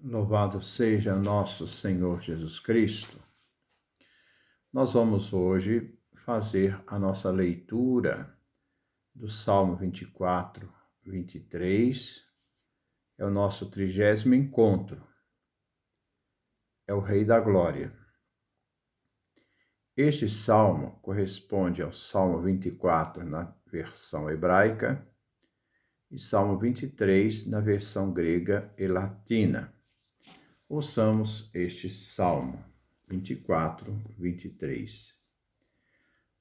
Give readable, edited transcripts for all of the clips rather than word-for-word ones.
Louvado seja nosso Senhor Jesus Cristo. Nós vamos hoje fazer a nossa leitura do Salmo 24, 23. É o nosso 30º encontro. É o Rei da Glória. Este salmo corresponde ao Salmo 24 na versão hebraica e Salmo 23 na versão grega e latina. Ouçamos este Salmo 24, 23.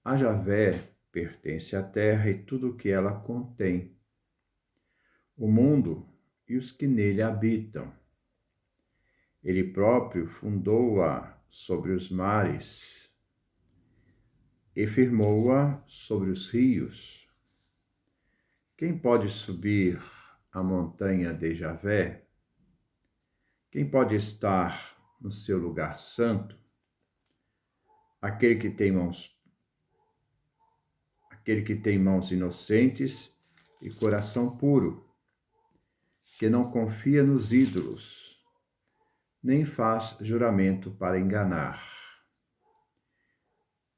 A Javé pertence a terra e tudo o que ela contém, o mundo e os que nele habitam. Ele próprio fundou-a sobre os mares e firmou-a sobre os rios. Quem pode subir a montanha de Javé? Quem pode estar no seu lugar santo? Aquele que tem mãos inocentes e coração puro, que não confia nos ídolos, nem faz juramento para enganar.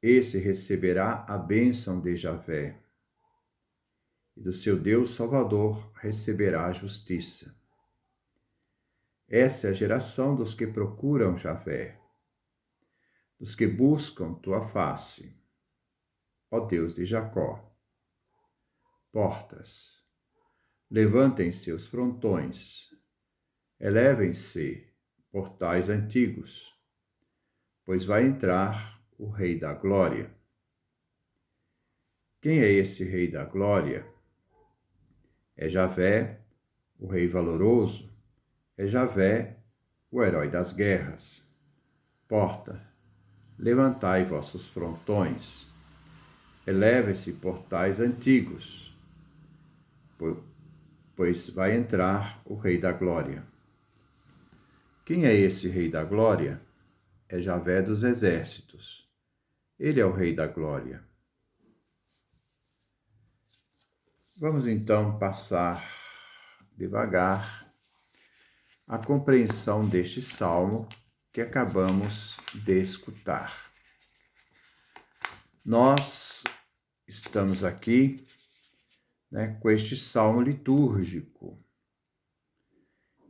Esse receberá a bênção de Javé, e do seu Deus Salvador receberá a justiça. Essa é a geração dos que procuram Javé, dos que buscam tua face, ó Deus de Jacó. Portas, levantem-se os frontões, elevem-se portais antigos, pois vai entrar o Rei da Glória. Quem é esse Rei da Glória? É Javé, o Rei valoroso, é Javé, o herói das guerras. Porta, levantai vossos frontões, elevem-se portais antigos, pois vai entrar o Rei da Glória. Quem é esse Rei da Glória? É Javé dos exércitos. Ele é o Rei da Glória. Vamos então passar devagar a compreensão deste salmo que acabamos de escutar. Nós estamos aqui, com este salmo litúrgico.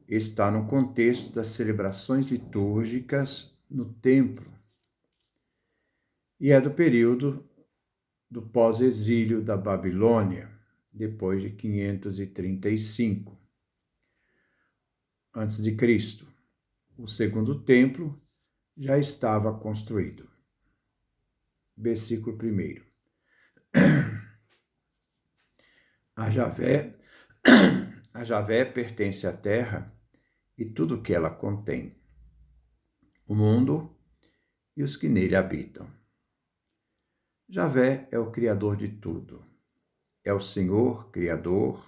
Está no contexto das celebrações litúrgicas no templo. E é do período do pós-exílio da Babilônia, depois de 535 a.C. O segundo templo já estava construído. Versículo 1. A Javé pertence à terra e tudo o que ela contém, o mundo e os que nele habitam. Javé é o Criador de tudo, é o Senhor Criador,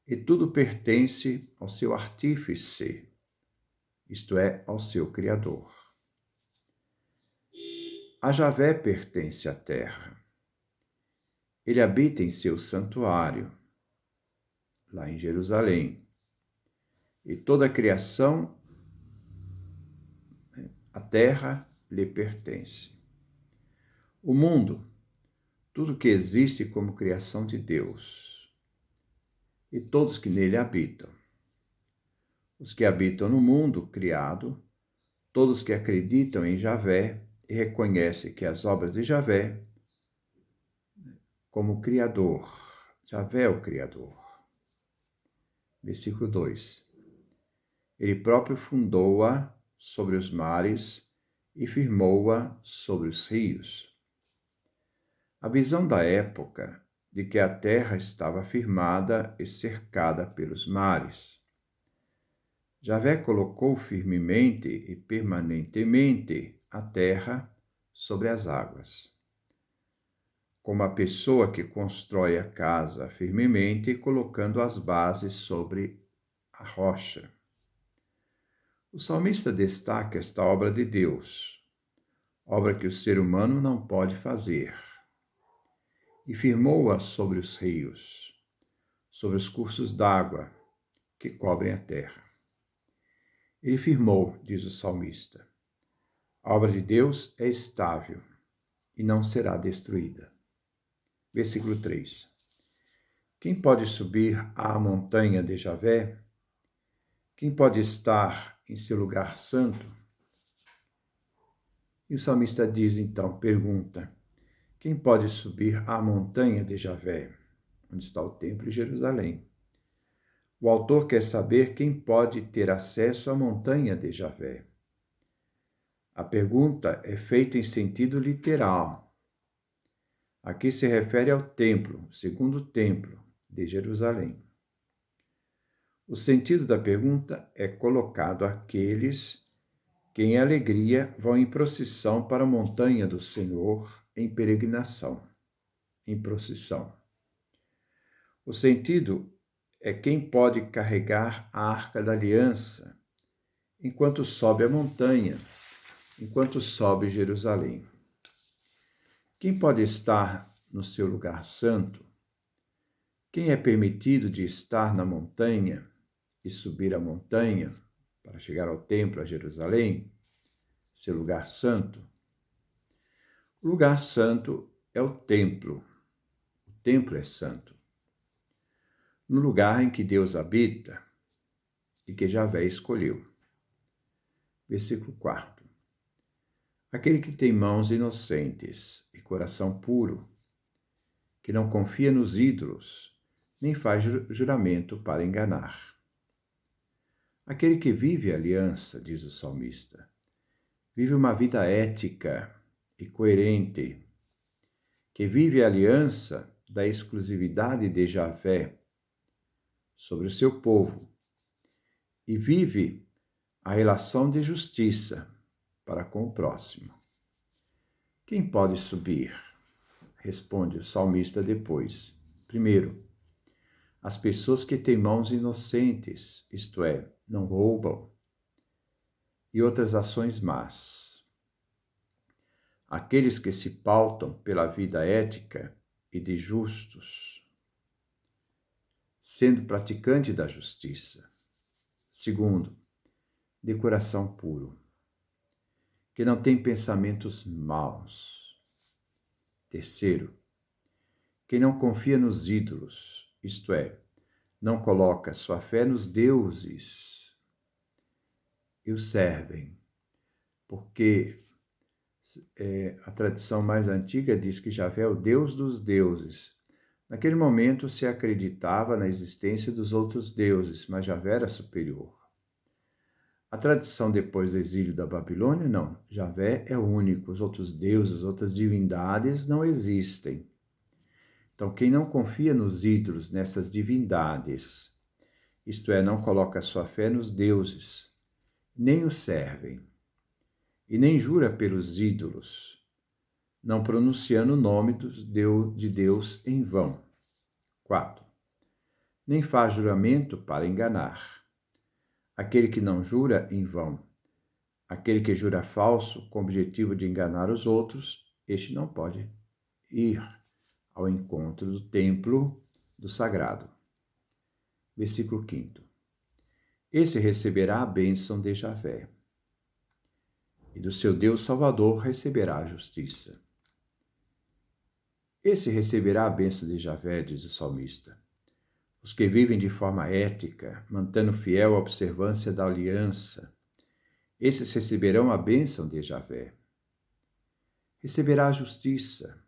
e tudo pertence ao seu artífice, isto é, ao seu Criador. A Javé pertence à terra. Ele habita em seu santuário, lá em Jerusalém. E toda a criação, a terra, lhe pertence. O mundo, tudo que existe como criação de Deus, e todos que nele habitam. Os que habitam no mundo criado, todos que acreditam em Javé e reconhecem que as obras de Javé como Criador. Javé é o Criador. Versículo 2. Ele próprio fundou-a sobre os mares e firmou-a sobre os rios. A visão da época de que a terra estava firmada e cercada pelos mares. Javé colocou firmemente e permanentemente a terra sobre as águas. Como a pessoa que constrói a casa firmemente, colocando as bases sobre a rocha. O salmista destaca esta obra de Deus, obra que o ser humano não pode fazer, e firmou-a sobre os rios, sobre os cursos d'água que cobrem a terra. Ele firmou, diz o salmista. A obra de Deus é estável e não será destruída. Versículo 3. Quem pode subir à montanha de Javé? Quem pode estar em seu lugar santo? E o salmista diz então, pergunta, quem pode subir à montanha de Javé, onde está o templo de Jerusalém? O autor quer saber quem pode ter acesso à montanha de Javé. A pergunta é feita em sentido literal. Aqui se refere ao templo, segundo templo de Jerusalém. O sentido da pergunta é colocado àqueles que em alegria vão em procissão para a montanha do Senhor em peregrinação, em procissão. O sentido é quem pode carregar a arca da aliança enquanto sobe a montanha, enquanto sobe Jerusalém. Quem pode estar no seu lugar santo? Quem é permitido de estar na montanha e subir a montanha para chegar ao templo, a Jerusalém, seu lugar santo? O lugar santo é o templo. O templo é santo. No lugar em que Deus habita e que Javé escolheu. Versículo 4. Aquele que tem mãos inocentes e coração puro, que não confia nos ídolos, nem faz juramento para enganar. Aquele que vive a aliança, diz o salmista, vive uma vida ética e coerente, que vive a aliança da exclusividade de Javé sobre o seu povo e vive a relação de justiça para com o próximo. Quem pode subir? Responde o salmista depois. Primeiro, as pessoas que têm mãos inocentes, isto é, não roubam, e outras ações más. Aqueles que se pautam pela vida ética e de justos, sendo praticante da justiça. Segundo, de coração puro, que não tem pensamentos maus. Terceiro, que não confia nos ídolos, isto é, não coloca sua fé nos deuses e os servem, porque a tradição mais antiga diz que Javé é o Deus dos deuses. Naquele momento se acreditava na existência dos outros deuses, mas Javé era superior. A tradição depois do exílio da Babilônia, não. Javé é o único, os outros deuses, outras divindades não existem. Então, quem não confia nos ídolos, nessas divindades, isto é, não coloca sua fé nos deuses, nem os servem, e nem jura pelos ídolos, não pronunciando o nome de Deus em vão. 4. Nem faz juramento para enganar. Aquele que não jura em vão, aquele que jura falso com o objetivo de enganar os outros, este não pode ir ao encontro do templo do sagrado. Versículo 5. Esse receberá a bênção de Javé, e do seu Deus Salvador receberá a justiça. Esse receberá a bênção de Javé, diz o salmista. Os que vivem de forma ética, mantendo fiel a observância da aliança, esses receberão a bênção de Javé. Receberá a justiça.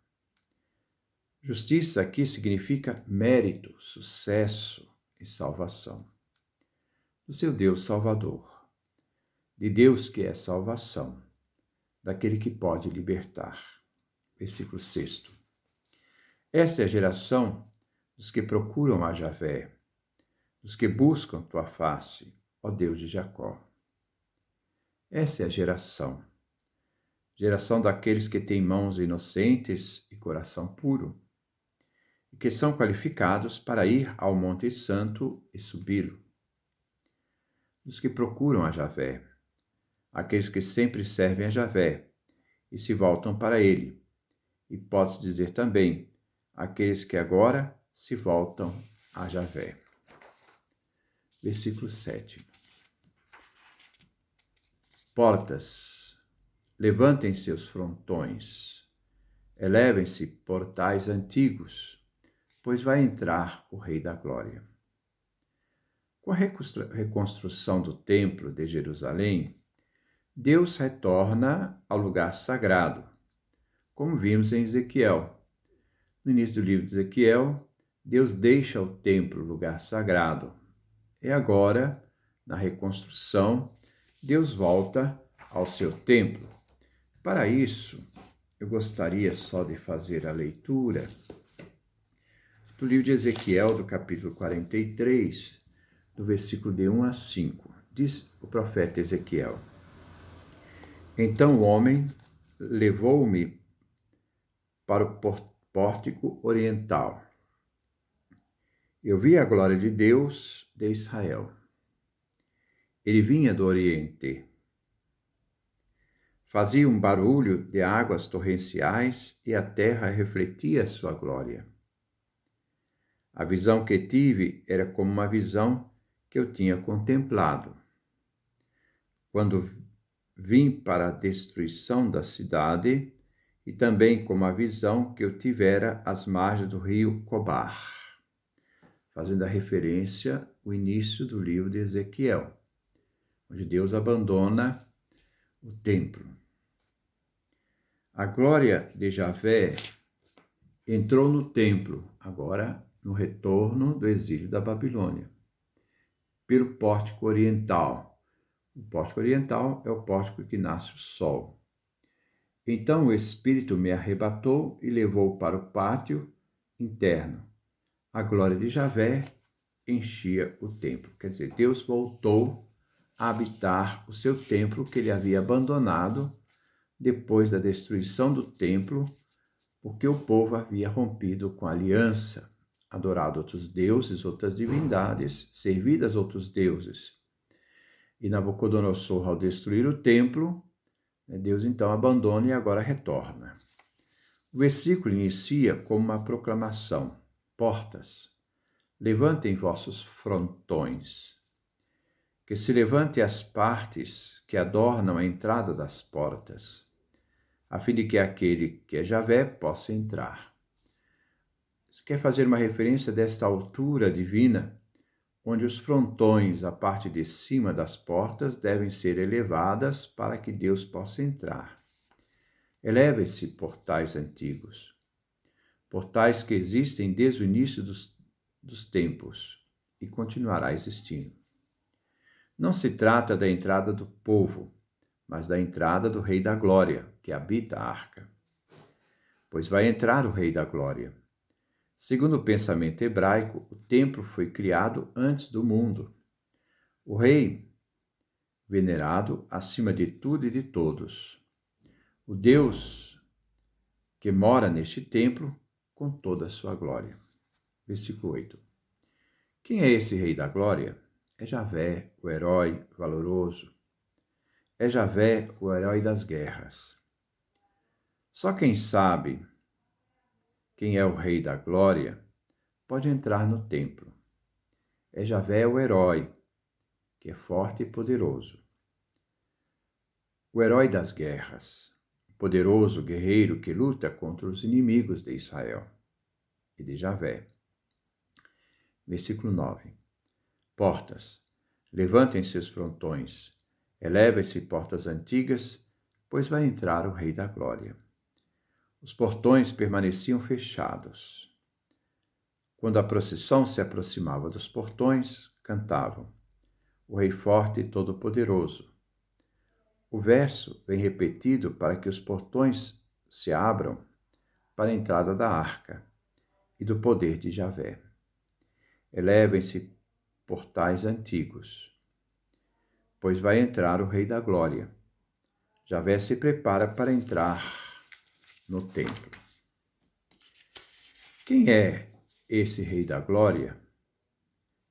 Justiça aqui significa mérito, sucesso e salvação. Do seu Deus Salvador, de Deus que é salvação, daquele que pode libertar. Versículo 6. Esta é a geração dos que procuram a Javé, dos que buscam tua face, ó Deus de Jacó. Essa é a geração daqueles que têm mãos inocentes e coração puro, e que são qualificados para ir ao Monte Santo e subi-lo. Dos que procuram a Javé, aqueles que sempre servem a Javé e se voltam para ele, e pode-se dizer também, aqueles que agora se voltam a Javé. Versículo 7. Portas, levantem seus frontões, elevem-se portais antigos, pois vai entrar o Rei da Glória. Com a reconstrução do Templo de Jerusalém, Deus retorna ao lugar sagrado, como vimos em Ezequiel. No início do livro de Ezequiel, Deus deixa o templo, lugar sagrado. E agora, na reconstrução, Deus volta ao seu templo. Para isso, eu gostaria só de fazer a leitura do livro de Ezequiel, do capítulo 43, do versículo de 1 a 5. Diz o profeta Ezequiel: Então o homem levou-me para o pórtico oriental. Eu vi a glória de Deus de Israel. Ele vinha do Oriente. Fazia um barulho de águas torrenciais e a terra refletia sua glória. A visão que tive era como uma visão que eu tinha contemplado. Quando vim para a destruição da cidade, e também como a visão que eu tivera às margens do rio Cobar, fazendo a referência ao início do livro de Ezequiel, onde Deus abandona o templo. A glória de Javé entrou no templo, agora no retorno do exílio da Babilônia, pelo pórtico oriental. O pórtico oriental é o pórtico que nasce o sol. Então o Espírito me arrebatou e levou para o pátio interno. A glória de Javé enchia o templo. Quer dizer, Deus voltou a habitar o seu templo que ele havia abandonado depois da destruição do templo, porque o povo havia rompido com a aliança, adorado outros deuses, outras divindades, servido a outros deuses. E Nabucodonosor, ao destruir o templo, Deus então abandona e agora retorna. O versículo inicia como uma proclamação: Portas, levantem vossos frontões. Que se levante as partes que adornam a entrada das portas, a fim de que aquele que é Javé possa entrar. Isso quer fazer uma referência desta altura divina, onde os frontões, a parte de cima das portas, devem ser elevadas para que Deus possa entrar. Elevem-se portais antigos, portais que existem desde o início dos tempos e continuará existindo. Não se trata da entrada do povo, mas da entrada do Rei da Glória, que habita a arca. Pois vai entrar o Rei da Glória. Segundo o pensamento hebraico, o templo foi criado antes do mundo. O Rei, venerado acima de tudo e de todos. O Deus que mora neste templo com toda a sua glória. Versículo 8. Quem é esse Rei da Glória? É Javé, o herói valoroso. É Javé, o herói das guerras. Só quem sabe quem é o Rei da Glória pode entrar no templo. É Javé, o herói, que é forte e poderoso. O herói das guerras, o poderoso guerreiro que luta contra os inimigos de Israel e de Javé. Versículo 9. Portas, levantem seus frontões, elevem-se portas antigas, pois vai entrar o Rei da Glória. Os portões permaneciam fechados. Quando a procissão se aproximava dos portões, cantavam: O Rei forte e todo-poderoso. O verso vem repetido para que os portões se abram para a entrada da arca e do poder de Javé. Elevem-se portais antigos, pois vai entrar o Rei da Glória. Javé se prepara para entrar no templo. Quem é esse Rei da Glória?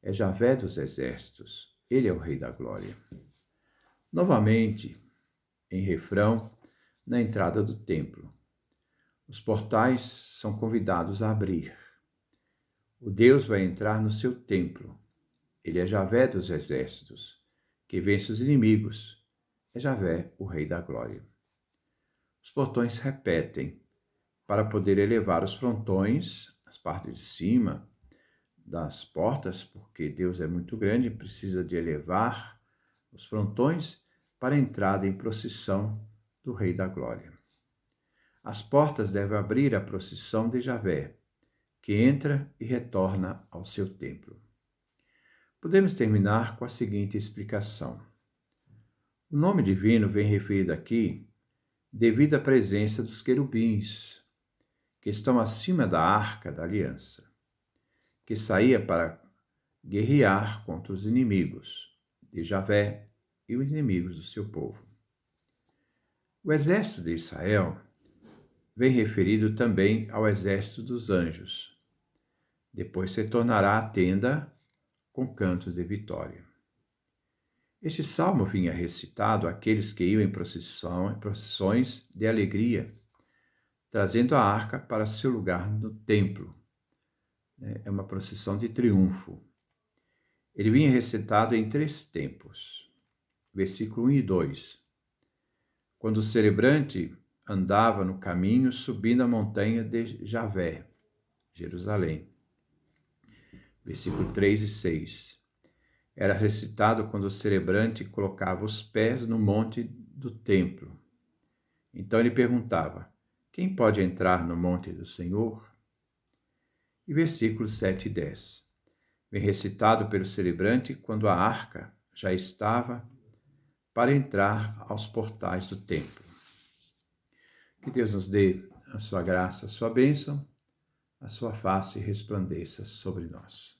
É Javé dos exércitos. Ele é o Rei da Glória. Novamente, em refrão, na entrada do templo. Os portais são convidados a abrir. O Deus vai entrar no seu templo. Ele é Javé dos exércitos, que vence os inimigos. é Javé, o Rei da Glória. Os portões repetem para poder elevar os frontões, as partes de cima das portas, porque Deus é muito grande e precisa de elevar os frontões para a entrada em procissão do Rei da Glória. As portas devem abrir a procissão de Javé, que entra e retorna ao seu templo. Podemos terminar com a seguinte explicação. O nome divino vem referido aqui devido à presença dos querubins, que estão acima da Arca da Aliança, que saía para guerrear contra os inimigos de Javé e os inimigos do seu povo. O exército de Israel vem referido também ao exército dos anjos. Depois se tornará a tenda com cantos de vitória. Este salmo vinha recitado àqueles que iam em procissões de alegria, trazendo a arca para seu lugar no templo. É uma procissão de triunfo. Ele vinha recitado em 3 tempos. Versículo 1 e 2. Quando o celebrante andava no caminho subindo a montanha de Javé, Jerusalém. Versículo 3 e 6. Era recitado quando o celebrante colocava os pés no monte do templo. Então ele perguntava: quem pode entrar no monte do Senhor? E versículos 7 e 10. Vem recitado pelo celebrante quando a arca já estava para entrar aos portais do templo. Que Deus nos dê a sua graça, a sua bênção, a sua face resplandeça sobre nós.